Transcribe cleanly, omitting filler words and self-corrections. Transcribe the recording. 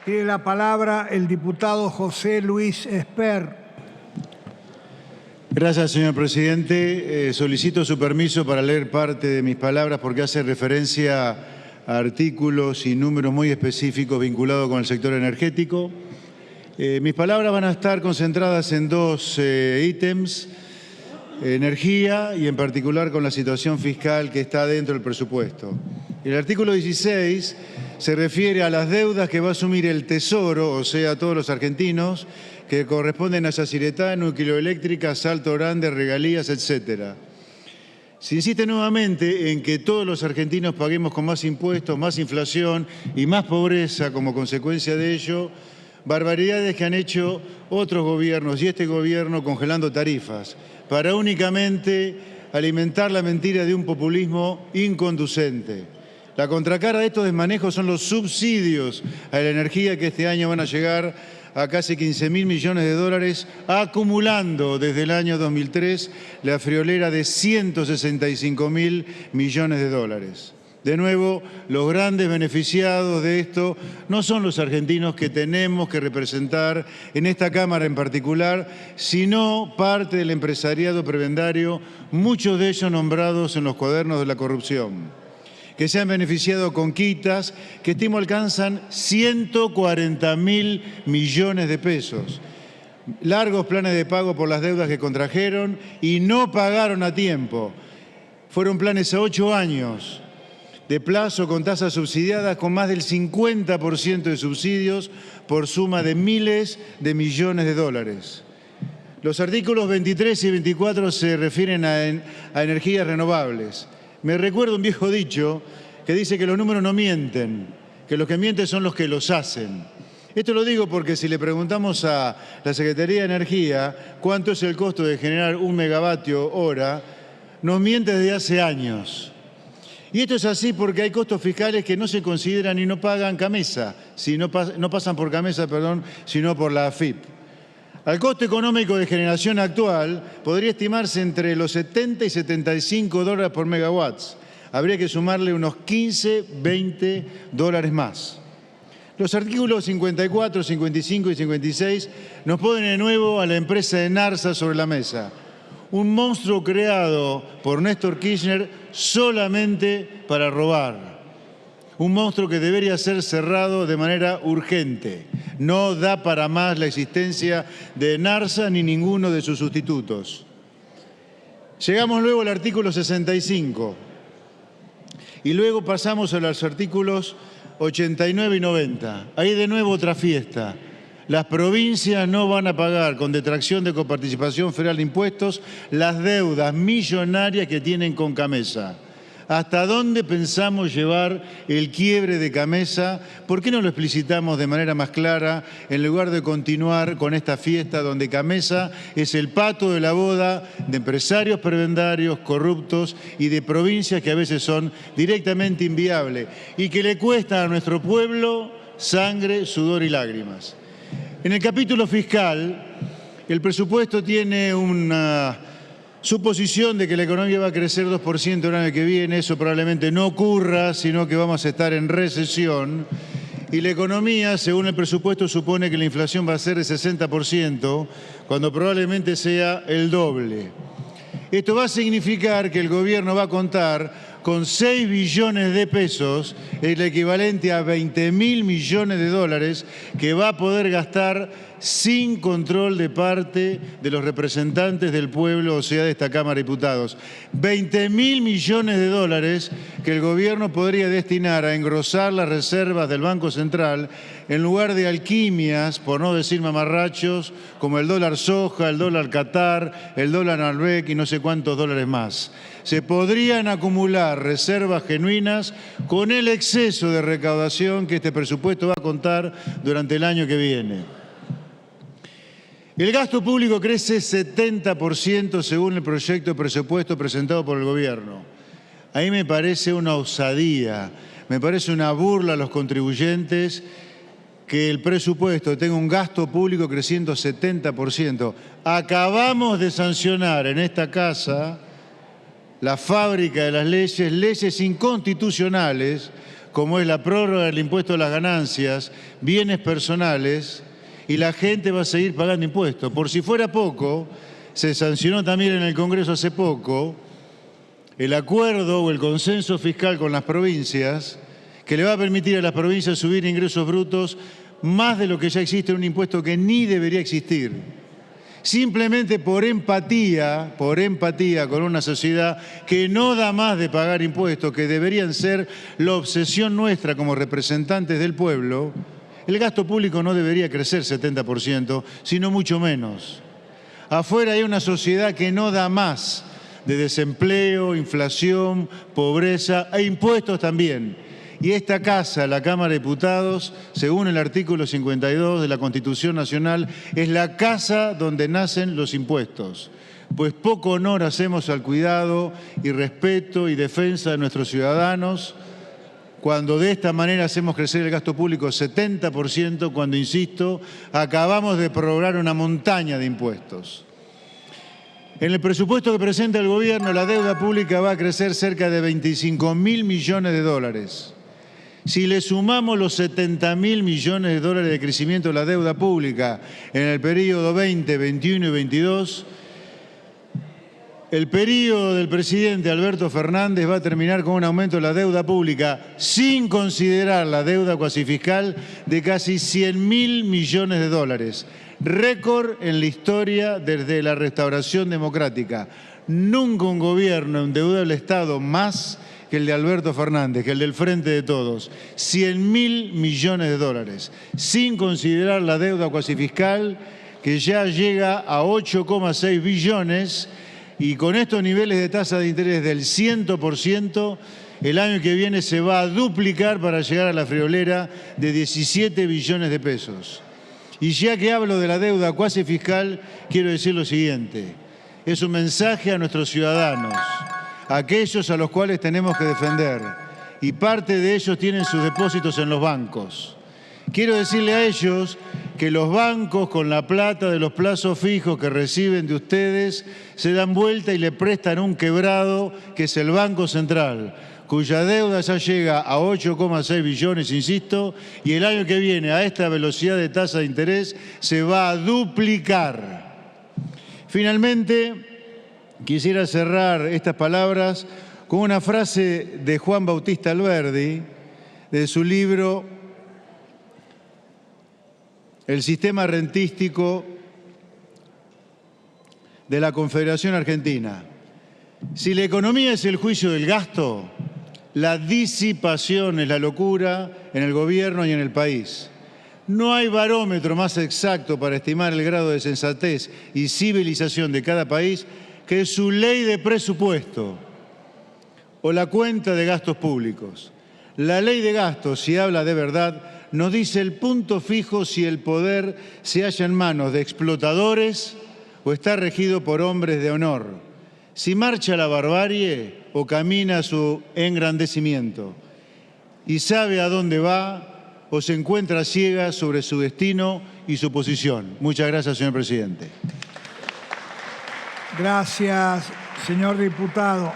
Tiene la palabra el diputado José Luis Esper. Gracias, señor presidente. Solicito su permiso para leer parte de mis palabras porque hace referencia a artículos y números muy específicos vinculados con el sector energético. Mis palabras van a estar concentradas en dos ítems: energía y en particular con la situación fiscal que está dentro del presupuesto. El artículo 16 se refiere a las deudas que va a asumir el Tesoro, o sea, todos los argentinos, que corresponden a Yacyretá, Nucleoeléctrica, Salto Grande, regalías, etc. Se insiste nuevamente en que todos los argentinos paguemos con más impuestos, más inflación y más pobreza como consecuencia de ello, barbaridades que han hecho otros gobiernos y este gobierno congelando tarifas para únicamente alimentar la mentira de un populismo inconducente. La contracara de estos desmanejos son los subsidios a la energía que este año van a llegar a casi 15.000 millones de dólares, acumulando desde el año 2003 la friolera de 165.000 millones de dólares. De nuevo, los grandes beneficiados de esto no son los argentinos que tenemos que representar en esta Cámara en particular, sino parte del empresariado prebendario, muchos de ellos nombrados en los cuadernos de la corrupción, que se han beneficiado con quitas que estimo alcanzan 140.000 millones de pesos. Largos planes de pago por las deudas que contrajeron y no pagaron a tiempo. Fueron planes a 8 años de plazo con tasas subsidiadas con más del 50% de subsidios por suma de miles de millones de dólares. Los artículos 23 y 24 se refieren a energías renovables. Me recuerda un viejo dicho que dice que los números no mienten, que los que mienten son los que los hacen. Esto lo digo porque si le preguntamos a la Secretaría de Energía cuánto es el costo de generar 1 megavatio hora, nos miente desde hace años. Y esto es así porque hay costos fiscales que no se consideran y no pagan CAMESA, no pasan por CAMESA, sino por la AFIP. Al costo económico de generación actual podría estimarse entre los 70 y 75 dólares por megawatts. Habría que sumarle unos 15, 20 dólares más. Los artículos 54, 55 y 56 nos ponen de nuevo a la empresa de Narsa sobre la mesa. Un monstruo creado por Néstor Kirchner solamente para robar. Un monstruo que debería ser cerrado de manera urgente. No da para más la existencia de Narsa ni ninguno de sus sustitutos. Llegamos luego al artículo 65 y luego pasamos a los artículos 89 y 90. Ahí de nuevo otra fiesta. Las provincias no van a pagar con detracción de coparticipación federal de impuestos las deudas millonarias que tienen con CAMESA. ¿Hasta dónde pensamos llevar el quiebre de CAMESA? ¿Por qué no lo explicitamos de manera más clara en lugar de continuar con esta fiesta donde CAMESA es el pato de la boda de empresarios prebendarios, corruptos y de provincias que a veces son directamente inviables y que le cuestan a nuestro pueblo sangre, sudor y lágrimas? En el capítulo fiscal, el presupuesto tiene una suposición de que la economía va a crecer 2% el año que viene. Eso probablemente no ocurra, sino que vamos a estar en recesión. Y la economía, según el presupuesto, supone que la inflación va a ser de 60%, cuando probablemente sea el doble. Esto va a significar que el gobierno va a contar con 6 billones de pesos, el equivalente a 20.000 millones de dólares, que va a poder gastar sin control de parte de los representantes del pueblo, o sea, de esta Cámara de Diputados. 20.000 millones de dólares que el gobierno podría destinar a engrosar las reservas del Banco Central en lugar de alquimias, por no decir mamarrachos, como el dólar soja, el dólar Qatar, el dólar Malbec y no sé cuántos dólares más. Se podrían acumular reservas genuinas con el exceso de recaudación que este presupuesto va a contar durante el año que viene. El gasto público crece 70% según el proyecto de presupuesto presentado por el gobierno. Ahí me parece una osadía, me parece una burla a los contribuyentes que el presupuesto tenga un gasto público creciendo 70%. Acabamos de sancionar en esta casa la fábrica de las leyes inconstitucionales como es la prórroga del impuesto a las ganancias, bienes personales, y la gente va a seguir pagando impuestos. Por si fuera poco, se sancionó también en el Congreso hace poco el acuerdo o el consenso fiscal con las provincias que le va a permitir a las provincias subir ingresos brutos más de lo que ya existe en un impuesto que ni debería existir. Simplemente por empatía con una sociedad que no da más de pagar impuestos, que deberían ser la obsesión nuestra como representantes del pueblo. El gasto público no debería crecer 70%, sino mucho menos. Afuera hay una sociedad que no da más de desempleo, inflación, pobreza e impuestos también. Y esta casa, la Cámara de Diputados, según el artículo 52 de la Constitución Nacional, es la casa donde nacen los impuestos. Pues poco honor hacemos al cuidado y respeto y defensa de nuestros ciudadanos cuando de esta manera hacemos crecer el gasto público 70%, cuando, insisto, acabamos de prorrogar una montaña de impuestos. En el presupuesto que presenta el gobierno, la deuda pública va a crecer cerca de 25.000 millones de dólares. Si le sumamos los 70.000 millones de dólares de crecimiento de la deuda pública en el periodo 20, 21 y 22, el periodo del presidente Alberto Fernández va a terminar con un aumento de la deuda pública, sin considerar la deuda cuasi fiscal, de casi 100.000 millones de dólares. Récord en la historia desde la restauración democrática. Nunca un gobierno endeudó al Estado más que el de Alberto Fernández, que el del Frente de Todos. 100.000 millones de dólares, sin considerar la deuda cuasi fiscal, que ya llega a 8,6 billones, y con estos niveles de tasa de interés del 100%, el año que viene se va a duplicar para llegar a la friolera de 17 billones de pesos. Y ya que hablo de la deuda cuasi fiscal, quiero decir lo siguiente. Es un mensaje a nuestros ciudadanos, a aquellos a los cuales tenemos que defender, y parte de ellos tienen sus depósitos en los bancos. Quiero decirle a ellos que los bancos, con la plata de los plazos fijos que reciben de ustedes, se dan vuelta y le prestan un quebrado, que es el Banco Central, cuya deuda ya llega a 8,6 billones, insisto, y el año que viene, a esta velocidad de tasa de interés, se va a duplicar. Finalmente, quisiera cerrar estas palabras con una frase de Juan Bautista Alberdi, de su libro El sistema rentístico de la Confederación Argentina. Si la economía es el juicio del gasto, la disipación es la locura en el gobierno y en el país. No hay barómetro más exacto para estimar el grado de sensatez y civilización de cada país que su ley de presupuesto o la cuenta de gastos públicos. La ley de gastos, si habla de verdad, nos dice el punto fijo si el poder se halla en manos de explotadores o está regido por hombres de honor, si marcha la barbarie o camina su engrandecimiento, y sabe a dónde va o se encuentra ciega sobre su destino y su posición. Muchas gracias, señor presidente. Gracias, señor diputado.